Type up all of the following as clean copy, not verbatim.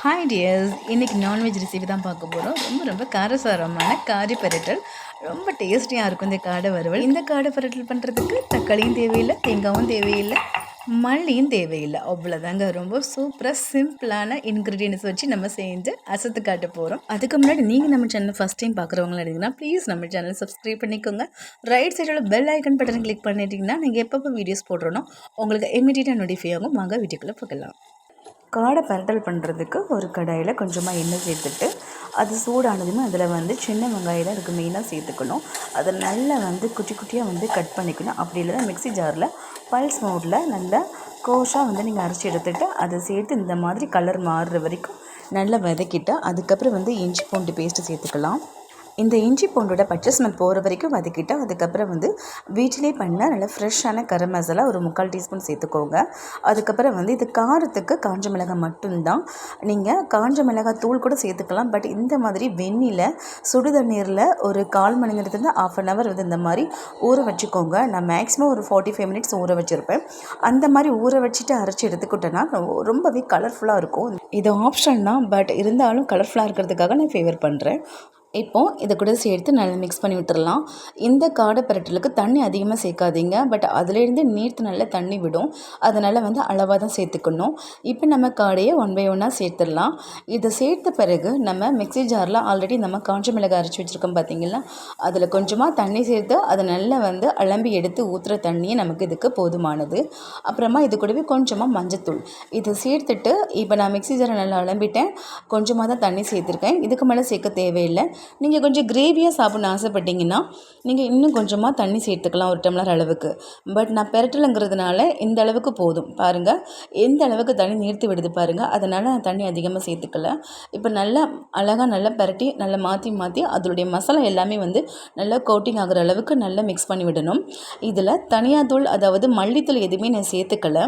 Hi tears, இன்றைக்கி non veg recipe தான் பார்க்க போகிறோம். ரொம்ப ரொம்ப காரசாரமான காரி பரட்டல். ரொம்ப டேஸ்டியாக இருக்கும் இந்த காடை வறுவல். இந்த காடை பரட்டல் பண்ணுறதுக்கு தக்காளியும் தேவையில்லை, தேங்காயும் தேவையில்லை, மல்லியும் தேவையில்லை. அவ்வளோதாங்க. ரொம்ப சூப்பராக சிம்பிளான இன்க்ரீடியன்ஸ் வச்சு நம்ம செஞ்சு அசத்து காட்ட போகிறோம். அதுக்கு முன்னாடி நீங்கள் நம்ம சேனல் ஃபஸ்ட் டைம் பார்க்குறவங்களா இருந்தீங்கன்னா ப்ளீஸ் நம்ம சேனல் சப்ஸ்கிரைப் பண்ணிக்கோங்க. ரைட் சைடோட பெல் ஐக்கன் பட்டன் கிளிக் பண்ணிட்டீங்கன்னா நீங்கள் எப்பப்போ வீடியோஸ் போடுறோனோ உங்களுக்கு இமீடியட்டாக நோட்டிஃபை ஆகும். வாங்க வீடியோக்குள்ளே பார்க்கலாம். காடை பரட்டல் பண்ணுறதுக்கு ஒரு கடாயில் கொஞ்சமாக எண்ணெய் சேர்த்துட்டு அது சூடானதுமே அதில் சின்ன வெங்காயம் தான் இதுக்கு மெயினாக சேர்த்துக்கணும். அதை நல்லா குட்டி குட்டியாக கட் பண்ணிக்கணும். அப்படி இல்லைனா மிக்ஸி ஜாரில் பல்ஸ் மோடில் நல்லா கோஷாக நீங்கள் அரைச்சி எடுத்துகிட்டு அதை சேர்த்து இந்த மாதிரி கலர் மாறுற வரைக்கும் நல்லா வதக்கிட்டு அதுக்கப்புறம் இஞ்சி பூண்டு பேஸ்ட்டு சேர்த்துக்கலாம். இந்த இஞ்சி பூண்டோட பச்சை ஸ்மெல் போகிற வரைக்கும் வதக்கிட்டு அதுக்கப்புறம் வீட்டிலே பண்ண நல்லா ஃப்ரெஷ்ஷான கரம் மசாலா ஒரு 3/4 டீஸ்பூன் சேர்த்துக்கோங்க. அதுக்கப்புறம் இது காரத்துக்கு காஞ்ச மிளகாய் மட்டும்தான். நீங்கள் காஞ்ச மிளகாய் தூள் கூட சேர்த்துக்கலாம். பட் இந்த மாதிரி வெந்நில சுடு தண்ணீரில் ஒரு 1/4 மணி நேரத்துலேருந்து 1/2 hour இந்த மாதிரி ஊற வச்சுக்கோங்க. நான் மேக்ஸிமம் ஒரு 45 minutes ஊற வச்சுருப்பேன். அந்த மாதிரி ஊற வச்சுட்டு அரைச்சி எடுத்துக்கிட்டேன்னா ரொம்பவே கலர்ஃபுல்லாக இருக்கும். இது ஆப்ஷன் தான், பட் இருந்தாலும் கலர்ஃபுல்லாக இருக்கிறதுக்காக நான் ஃபேவர் பண்ணுறேன். இப்போது இதை கூட சேர்த்து நல்லா மிக்ஸ் பண்ணி விட்டுறலாம். இந்த காடை பரட்டலுக்கு தண்ணி அதிகமாக சேர்க்காதீங்க. பட் அதுலேருந்து நீர்த்து நல்லா தண்ணி விடும். அதனால் அளவாக தான் சேர்த்துக்கணும். இப்போ நம்ம காடையை 1 by 1 சேர்த்துடலாம். இதை சேர்த்த பிறகு நம்ம மிக்ஸி ஜாரில் ஆல்ரெடி நம்ம காஞ்ச மிளகாய் அரைச்சி வச்சுருக்கோம் பார்த்தீங்களா, அதில் கொஞ்சமாக தண்ணி சேர்த்து அதை நல்லா அலம்பி எடுத்து ஊற்றுற தண்ணியே நமக்கு இதுக்கு போதுமானது. அப்புறமா இது கூடவே கொஞ்சமாக மஞ்சத்தூள் இதை சேர்த்துட்டு இப்போ நான் மிக்ஸி ஜாரை நல்லா அலம்பிட்டேன். கொஞ்சமாக தான் தண்ணி சேர்த்துருக்கேன். இதுக்கு மேலே சேர்க்க தேவையில்லை. நீங்கள் கொஞ்சம் கிரேவியாக சாப்பிட்ணுன்னு ஆசைப்பட்டீங்கன்னா நீங்கள் இன்னும் கொஞ்சமாக தண்ணி சேர்த்துக்கலாம், 1 டம்ளர் அளவுக்கு. பட் நான் பெரட்டலுங்கிறதுனால இந்த அளவுக்கு போதும். பாருங்கள் எந்த அளவுக்கு தண்ணி நீர்த்து விடுது பாருங்கள். அதனால் நான் தண்ணி அதிகமாக சேர்த்துக்கல. இப்போ நல்லா அழகாக நல்லா பெரட்டி நல்லா மாற்றி அதனுடைய மசாலா எல்லாமே நல்லா கோட்டிங் ஆகிற அளவுக்கு நல்லா மிக்ஸ் பண்ணி விடணும். இதில் தனியாத்தூள் அதாவது மல்லித்தூள் எதுவுமே நான் சேர்த்துக்கல.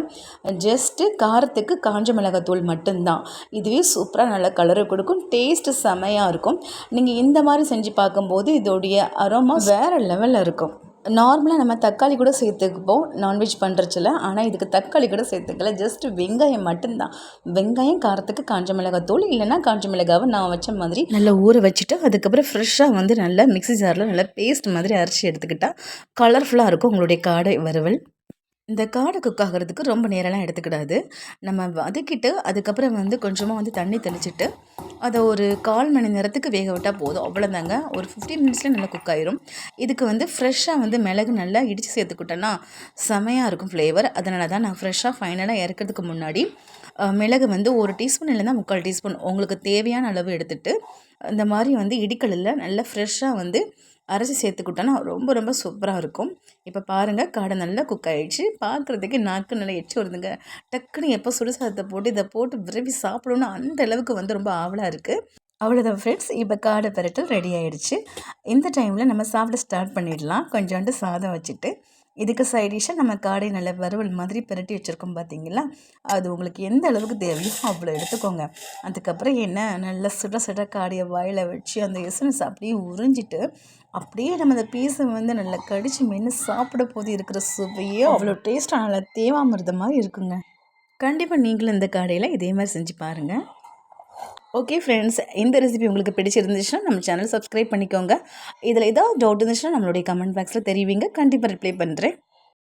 ஜஸ்ட்டு காரத்துக்கு காஞ்ச மிளகாய் தூள் மட்டும்தான். இதுவே சூப்பராக நல்லா கலரை கொடுக்கும். டேஸ்ட்டு செமையாக இருக்கும். நீங்கள் இந்த மாதிரி செஞ்சு பார்க்கும்போது இதோடைய அரோமா வேறு லெவலில் இருக்கும். நார்மலாக நம்ம தக்காளி கூட சேர்த்துக்குப்போம் நான்வெஜ் பண்ணுறச்சில். ஆனால் இதுக்கு தக்காளி கூட சேர்த்துக்கல. ஜஸ்ட்டு வெங்காயம் மட்டும்தான். வெங்காயம் காரத்துக்கு காஞ்ச மிளகாய் தூள் இல்லைன்னா காஞ்ச மிளகாவை நான் வச்ச மாதிரி நல்லா ஊற வச்சுட்டு அதுக்கப்புறம் ஃப்ரெஷ்ஷாக நல்லா மிக்ஸி ஜாரில் நல்லா பேஸ்ட் மாதிரி அரைச்சி எடுத்துக்கிட்டால் கலர்ஃபுல்லாக இருக்கும் உங்களுடைய காடை வறுவல். இந்த காடை குக் ஆகிறதுக்கு ரொம்ப நேரம்லாம் எடுத்துக்கிடாது. நம்ம வதக்கிட்டு அதுக்கப்புறம் கொஞ்சமாக தண்ணி தெளிச்சிட்டு அதை ஒரு 1/4 மணி நேரத்துக்கு வேக விட்டால் போதும். அவ்வளோதாங்க. ஒரு 15 minutesல நல்லா குக் ஆயிரும். இதுக்கு ஃப்ரெஷ்ஷாக மிளகு நல்லா இடித்து சேர்த்துக்கிட்டோன்னா செமையாக இருக்கும் ஃப்ளேவர். அதனால தான் நான் ஃப்ரெஷ்ஷாக ஃபைனலாக இறக்கிறதுக்கு முன்னாடி மிளகு 1 டீஸ்பூன் இல்லைன்னா 3/4 டீஸ்பூன் உங்களுக்கு தேவையான அளவு எடுத்துகிட்டு இந்த மாதிரி இடிக்கல்லில் நல்லா ஃப்ரெஷ்ஷாக அரைச்சி சேர்த்துக்கிட்டோன்னா ரொம்ப ரொம்ப சூப்பராக இருக்கும். இப்போ பாருங்கள் காடை நல்லா குக் ஆகிடுச்சு. பார்க்குறதுக்கு நாக்கு நல்லா எச்சி வருதுங்க. டக்குன்னு எப்போ சுடுசாதத்தை போட்டு இதை போட்டு விரும்பி சாப்பிடணுன்னு அந்த அளவுக்கு ரொம்ப ஆவலாக இருக்குது. அவ்வளோதான் ஃப்ரெண்ட்ஸ், இப்போ காடை பரட்டல் ரெடி ஆகிடுச்சு. இந்த டைமில் நம்ம சாப்பிட ஸ்டார்ட் பண்ணிடலாம். கொஞ்சோண்டு சாதம் வச்சுட்டு இதுக்கு சைடிஷாக நம்ம காடை நல்ல வறுவல் மாதிரி பிரட்டி வச்சுருக்கோம் பார்த்தீங்களா, அது உங்களுக்கு எந்த அளவுக்கு தேவையோ அவ்வளோ எடுத்துக்கோங்க. அதுக்கப்புறம் என்ன நல்லா சுட காடையை வாயில் வச்சு அந்த எசன்ஸ் அப்படியே உறிஞ்சிட்டு அப்படியே நம்ம அந்த பீஸை நல்லா கடித்து மென்று சாப்பிட போது இருக்கிற சுவையே அவ்வளோ டேஸ்ட்டாக நல்லா தேவாமிருந்த மாதிரி இருக்குங்க. கண்டிப்பாக நீங்களும் இந்த காடையில் இதே மாதிரி செஞ்சு பாருங்கள். ஓகே ஃப்ரெண்ட்ஸ், இந்த ரெசிபி உங்களுக்கு பிடிச்சிருந்துச்சுன்னா நம்ம சேனல் சப்ஸ்கிரைப் பண்ணிக்கோங்க. இதில் ஏதாவது டவுட் இருந்துச்சுன்னா நம்மளுடைய கமெண்ட் பாக்ஸில் தெரிவிங்க. கண்டிப்பாக ரிப்ளை பண்ணுறேன்.